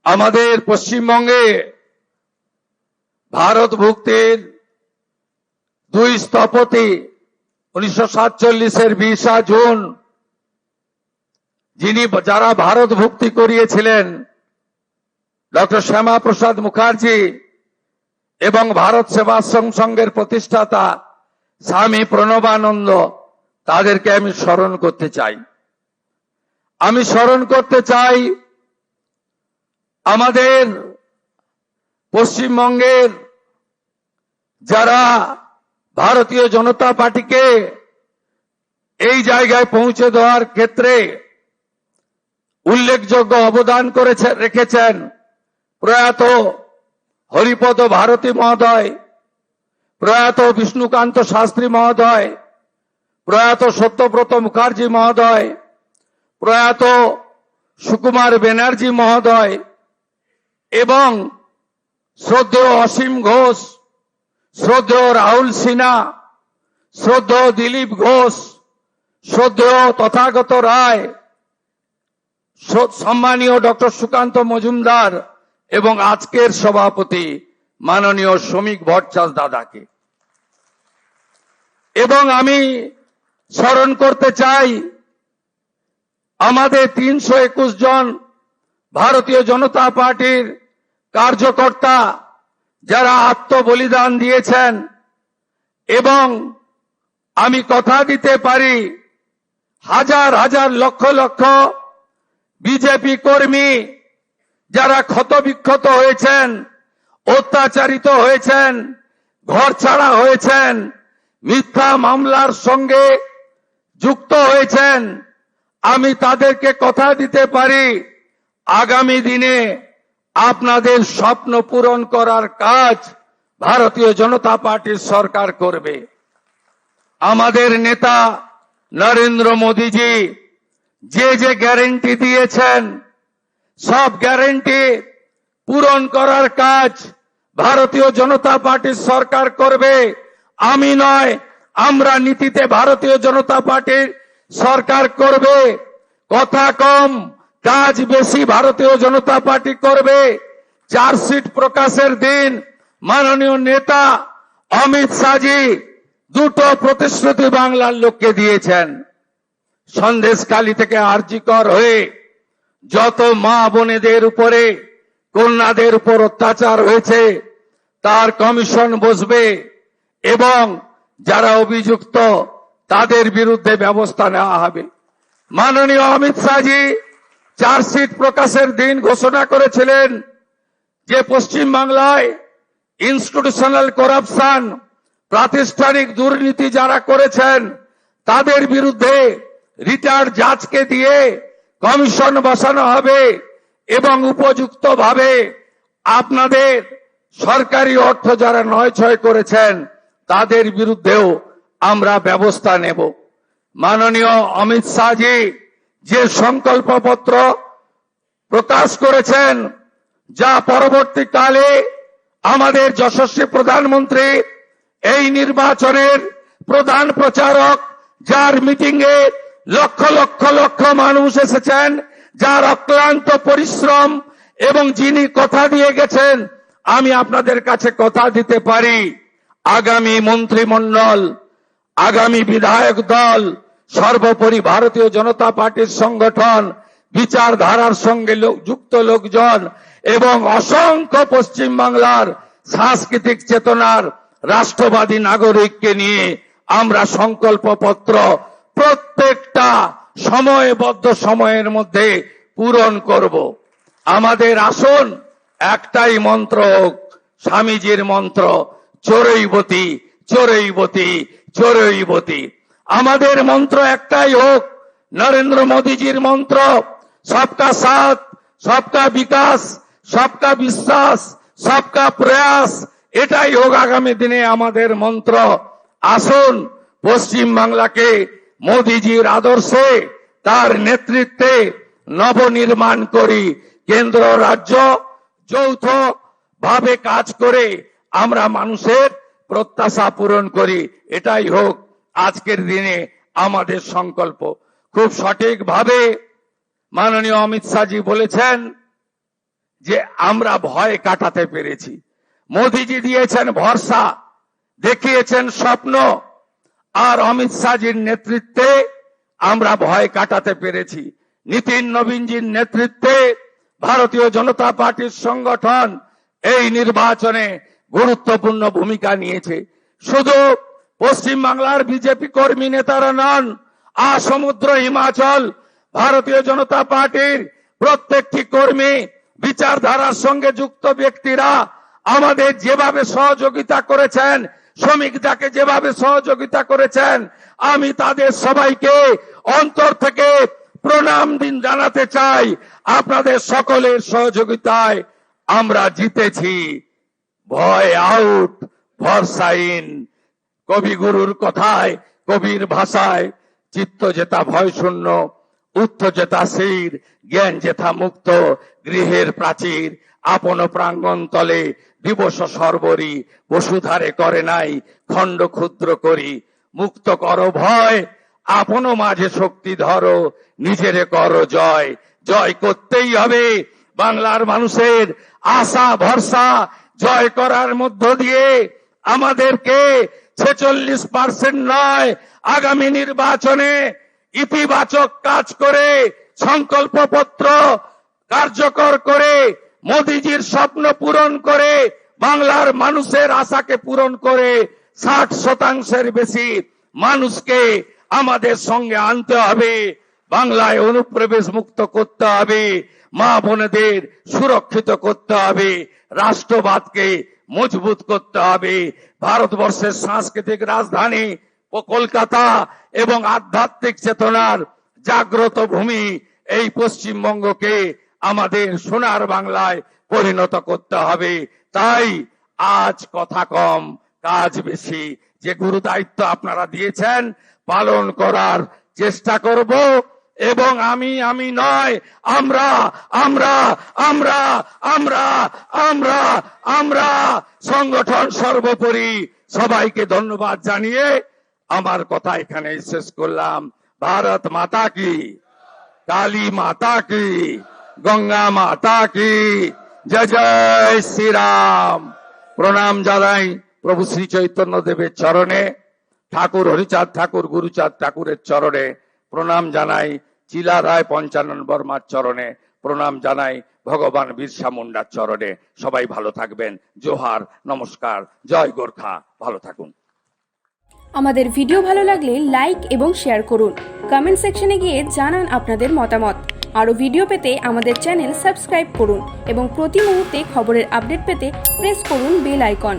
আমাদের পশ্চিমবঙ্গে ভারত ভুক্তির দুই স্থপতি 1947-এর 20 জুন যারা ভারত ভুক্তি করিয়েছিলেন ডক্টর শ্যামাপ্রসাদ মুখার্জি এবং ভারত সেবাশ্রম সংঘের প্রতিষ্ঠাতা স্বামী প্রণবানন্দ, তাদেরকে আমি স্মরণ করতে চাই। আমি স্মরণ করতে চাই আমাদের পশ্চিমবঙ্গের যারা ভারতীয় জনতা পার্টিকে এই জায়গায় পৌঁছে দেওয়ার ক্ষেত্রে উল্লেখযোগ্য অবদান রেখেছেন প্রয়াত হরিপদ ভারতী মহোদয়, প্রয়াত বিষ্ণুকান্ত শাস্ত্রী মহোদয়, প্রয়াত সত্যব্রত মুখার্জি মহোদয়, প্রয়াত সুকুমার ব্যানার্জি মহোদয় এবং শ্রদ্ধেয় অসীম ঘোষ, শ্রদ্ধেয় রাহুল সিনহা, শ্রদ্ধেয় দিলীপ ঘোষ, শ্রদ্ধেয় তথাগত রায়, সম্মানীয় ডক্টর সুকান্ত মজুমদার এবং আজকের সভাপতি মাননীয় শ্রমিক ভট্টাচার্য দাদাকে। এবং আমি স্মরণ করতে চাই আমাদের 321 জন ভারতীয় জনতা পার্টির কার্যকর্তা যারা আত্মবলিদান দিয়েছেন, এবং আমি কথা দিতে পারি হাজার হাজার লক্ষ লক্ষ বিজেপি কর্মী যারা ক্ষতবিক্ষত হয়েছেন, অত্যাচারিত হয়েছেন, ঘর ছাড়া হয়েছেন, মিথ্যা মামলার সঙ্গে যুক্ত হয়েছেন, আমি তাদেরকে কথা দিতে পারি আগামী দিনে আপনাদের স্বপ্ন পূরণ করার কাজ ভারতীয় জনতা পার্টির সরকার করবে। আমাদের নেতা নরেন্দ্র মোদীজি যে যে গ্যারান্টি দিয়েছেন সব গ্যারান্টি পূরণ করার কাজ ভারতীয় জনতা পার্টির সরকার করবে। আমি নয়, আমরা নীতিতে ভারতীয় জনতা পার্টির সরকার করবে। কথা কম কাজ বেশি ভারতীয় জনতা পার্টি করবে। চার্জশিট প্রকাশের দিন মাননীয় নেতা অমিত শাহজি দুটো প্রতিশ্রুতি বাংলার লোককে দিয়েছেন। সন্দেশখালী থেকে আরজিকর হয়ে যত মা বোনেদের উপরে, কন্যাদের উপর অত্যাচার হয়েছে তার কমিশন বসবে এবং যারা অভিযুক্ত তাদের বিরুদ্ধে ব্যবস্থা নেওয়া হবে। মাননীয় অমিত শাহজি চার্জশিট প্রকাশের দিন ঘোষণা করেছিলেন যে পশ্চিম বাংলায় ইনস্টিটিউশনাল করাপশন, প্রাতিষ্ঠানিক দুর্নীতি যারা করেছেন তাদের বিরুদ্ধে রিটায়ার্ড জাজকে দিয়ে কমিশন বসানো হবে এবং উপযুক্তভাবে আপনাদের সরকারি অর্থ যারা নয়ছয় করেছেন তাদের বিরুদ্ধেও আমরা ব্যবস্থা নেব। মাননীয় অমিত শাহজি যে সংকল্পপত্র প্রকাশ করেছেন, যা পরবর্তীকালে আমাদের যশস্বী প্রধানমন্ত্রী এই নির্বাচনের প্রধান প্রচারক, যার মিটিংয়ে লক্ষ লক্ষ লক্ষ মানুষ এসেছেন, যার অক্লান্ত পরিশ্রম এবং যিনি কথা দিয়ে গেছেন, আমি আপনাদের কাছে কথা দিতে পারি আগামী মন্ত্রিমণ্ডল, আগামী বিধায়ক দল, সর্বোপরি ভারতীয় জনতা পার্টির সংগঠন, বিচারধারার সঙ্গে যুক্ত লোকজন এবং অসংখ্য পশ্চিম বাংলার সাংস্কৃতিক চেতনার রাষ্ট্রবাদী নাগরিককে নিয়ে আমরা সংকল্পপত্র প্রত্যেকটা সময়বদ্ধ সময়ের মধ্যে পূরণ করব। আমাদের আসন একটাই মন্ত্র হোক, স্বামীজির মন্ত্র, চোরৈবতী চোরৈবতী চোরৈবতী। আমাদের মন্ত্র একটাই হোক, নরেন্দ্র মোদীজির মন্ত্র, সবকা সাথ, সবকা বিকাশ, সবকা বিশ্বাস, সবকা প্রয়াস। এটাই হোক আগামী দিনে আমাদের মন্ত্র। আসুন পশ্চিম বাংলাকে মোদীজির আদর্শে, তার নেতৃত্বে নবনির্মাণ করি। কেন্দ্র রাজ্য যৌথ ভাবে কাজ করে আমরা মানুষের প্রত্যাশা পূরণ করি। এটাই হোক আজকের দিনে আমাদের সংকল্প। খুব সঠিকভাবে মাননীয় অমিত শাহজি বলেছেন যে আমরা ভয় কাটাতে পেরেছি। মোদিজি দিয়েছেন ভরসা, দেখিয়েছেন স্বপ্ন, আর অমিত শাহজির নেতৃত্বে আমরা ভয় কাটাতে পেরেছি। নীতিন নবীনজির নেতৃত্বে ভারতীয় জনতা পার্টির সংগঠন এই নির্বাচনে গুরুত্বপূর্ণ ভূমিকা নিয়েছে। শুধু পশ্চিম বাংলার বিজেপি কর্মী নেতারা নন, সমুদ্র হিমাচল ভারতীয় জনতা পার্টির প্রত্যেকটি কর্মী, বিচারধারার সঙ্গে যুক্ত ব্যক্তিরা আমাদের যেভাবে সহযোগিতা করেছেন, শ্রমিকদাকে যেভাবে সহযোগিতা করেছেন, আমি তাদের সবাইকে অন্তর থেকে প্রণাম জানাতে চাই। আপনাদের সকলের সহযোগিতায় আমরা জিতেছি। ভয় আউট, ভরসা ইন। কবিগুরুর কথায়, কবির ভাষায়, চিত্ত যেথা ভয় শূন্য, উত্থ যেথা শির, জ্ঞান যেথা মুক্ত, গৃহের প্রাচীর আপন প্রাঙ্গণ তলে দিবস সর্বরি, বসুধারে করে নাই খণ্ড ক্ষুদ্র করি। মুক্ত করো ভয়, আপন মাঝে শক্তি ধরো, নিজেরে করো জয়। জয় করতেই হবে। বাংলার মানুষের আশা ভরসা জয় করার মধ্য দিয়ে আমাদেরকে 46% নয়, আগামী নির্বাচনে ইতিবাচক কাজ করে, সংকল্পপত্র কার্যকর করে, মোদিজির স্বপ্ন পূরণ করে, বাংলার মানুষের আশাকে পূরণ করে 60% বেশি মানুষকে আমাদের সঙ্গে আনতে হবে। বাংলায় অনুপ্রবেশ মুক্ত করতে হবে, মা বোনেদের সুরক্ষিত করতে হবে, রাষ্ট্রবাদকে মজবুত করতে হবে। ভারতবর্ষের সাংস্কৃতিক রাজধানী ও কলকাতা এবং আধ্যাত্মিক চেতনার জাগ্রত ভূমি এই পশ্চিমবঙ্গকে আমাদের সোনার বাংলায় পরিণত করতে হবে। তাই আজ কথা কম, কাজ বেশি। যে গুরু দায়িত্ব আপনারা দিয়েছেন পালন করার চেষ্টা করব, এবং আমি নয়, আমরা আমরা আমরা আমরা আমরা আমরা সংগঠন সর্বোপরি। সবাইকে ধন্যবাদ জানিয়ে আমার কথা এখানে শেষ করলাম। ভারত মাতা কি, কালী মাতা কি, গঙ্গা মাতা কি, জয় জয় শ্রীরাম। প্রণাম জানাই প্রভু শ্রী চৈতন্য দেবের চরণে, ঠাকুর হরিচাঁদ ঠাকুর গুরুচাঁদ ঠাকুরের চরণে প্রণাম জানাই, চিলা রায় পঞ্চানন বর্মার চরণে প্রণাম জানাই, ভগবান বিরসা মুন্ডার চরণে। সবাই ভালো থাকবেন। জোহার, নমস্কার, জয় গোর্খা। ভালো থাকুন। আমাদের ভিডিও ভালো লাগলে লাইক এবং শেয়ার করুন। কমেন্ট সেকশনে গিয়ে জানান আপনাদের মতামত। আরও ভিডিও পেতে আমাদের চ্যানেল সাবস্ক্রাইব করুন এবং প্রতি মুহূর্তে খবরের আপডেট পেতে প্রেস করুন বেল আইকন।